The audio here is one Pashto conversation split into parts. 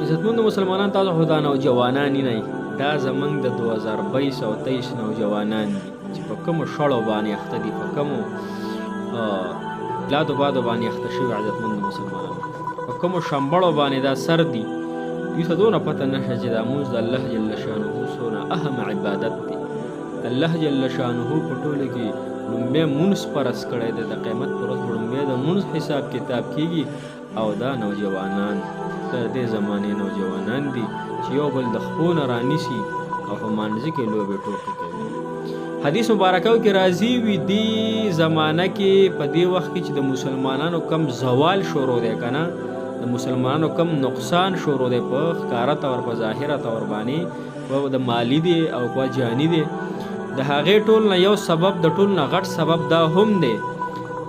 عزتمند مسلمانان تاسو خو دا نوجوانان نه دا زمونږ د 2022 او 23 نوجوانان دي چې په کومو شړو باندې اخته دي په کومو لادو بادو باندې اخته شوي عزتمند مسلمانان په کومو شمبړو باندې دا سر دي دوی ته دونه پته نشته چې دا مونځ د الله جل شانه څونه اهم عبادت دی. الله جل شانه په ټوله کې لومبی مونځ فرض کړی دی. د قیامت پر ورځ لومبی د مونځ حساب کتاب کیږي او دا نوجوانان د دې زمانې نوجوانان دي چې یو بل د خپو نه رانیسي او په مانځه کې لوبې ټوکې کوي. حدیث مبارکو کې راځي وي دې زمانه کې په دې وخت کې چې د مسلمانانو کم زوال شروع دی که نه د مسلمانانو کم نقصان شروع دی په ښکاره طور په ظاهره طور باندې په د مالی دی او په جاني دی د هغې ټول نه یو سبب د ټول نه غټ سبب دا هم دی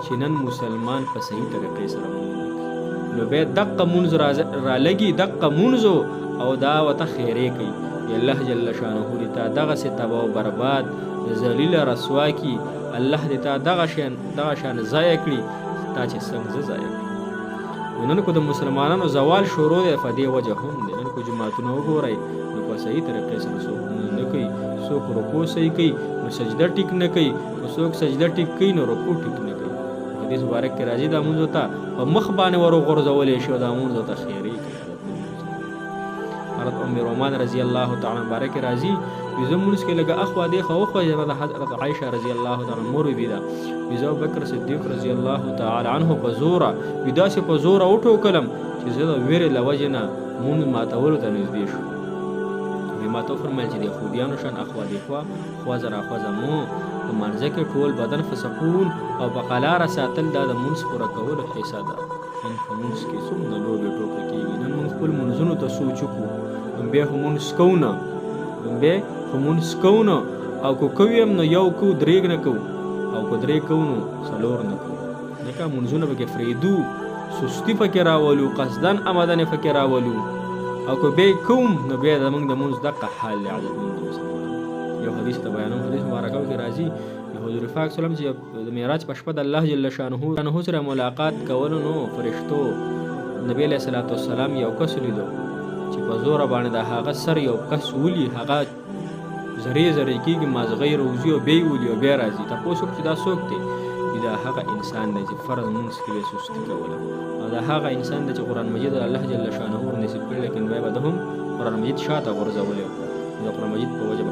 چې نن مسلمان په صحیح طریقې سره نو بیا دقه مونځ رالګي دقه مونځ او دا ورته خیرې کوي الله جل شانه دې تا دغسې تباه او برباد ذلیله رسوا کي الله دې تا دغه شان ضایع کړي تا چې څنګه زه ضایع کړي. نن کو د مسلمانانو زوال شروع دی په دې وجه هم دی. نن کو جماعتونه وګورئ نو په صحیح طریقې سره څوک نه کوي څوک رکوع صحیح کوي نو سجده ټیک نه کوي څوک سجده ټیک کوي نو رکوع ټیک نه کوي. حدیث مبارک کې راځي دا مونځ ته په مخ باندې وروغورځولی شي او دا مونځ ته خیرې کوي. حضرت ام رومان رضی الله تعالی مبارک راځي ویزه مونځ کې لږه اخوا دېخوا وخوځېده د حضرت عایشه رضی الله تعالی مور وي ده ویزه ابوبکر صدیق رضی الله تعالی عنه په زوره وي داسې په زوره وټوکلم چې زه د ویرې له وجې نه مونځ ماتولو ته نږدې شو. وي ما ته وفرمیل چې د یهودیانو شان اخوا دېخوا خوځه راخوځه مو په مانځه کې ټول بدن په سکون او په قلاره ساتل دا د مونځ پوره کولو حصه ده. نن په مونځ کې څومره لوبې ټوکې کېږي. نن مونږ خپل مونځونو ته سوچ وکړو نن بیا خو مونځ کوو نه او که کوو هم نو یو کوو درېږ نه کوو او که درې کوو نو څلور نه کوو. ځکه مونځونه پکې فرېدو سستي پکې راولو قصدن آمدن پکې راولو او که بیا کوم نو بیا زموږ د مونځ دقه حال دی. عزتمند مسلمانان یو حدیث ته بیانوم. حدیث مبارکو کې راځي حضور پاک صلی الله علیه وسلم چې د معراج په شپه د الله جل شانه سره ملاقات کولو نو فرشتو نبی علیه الصلاۃ والسلام یو کس لیدو چې په زوره باندې د هغه سر یو کس ولي هغه زری کېږي مازغی روزي او بیا ولي او بیا راځي. تپوس وکړو چې دا څوک دی؟ دا هغه انسان دی چې فرض مونځ کې به سستي کوله او دا هغه انسان دی چې قرآن مجید الله جل شانه ور نصیب کړی لیکن بیا به ده هم قرآن مجید شاته غورځولی د قرآن مجید په وجه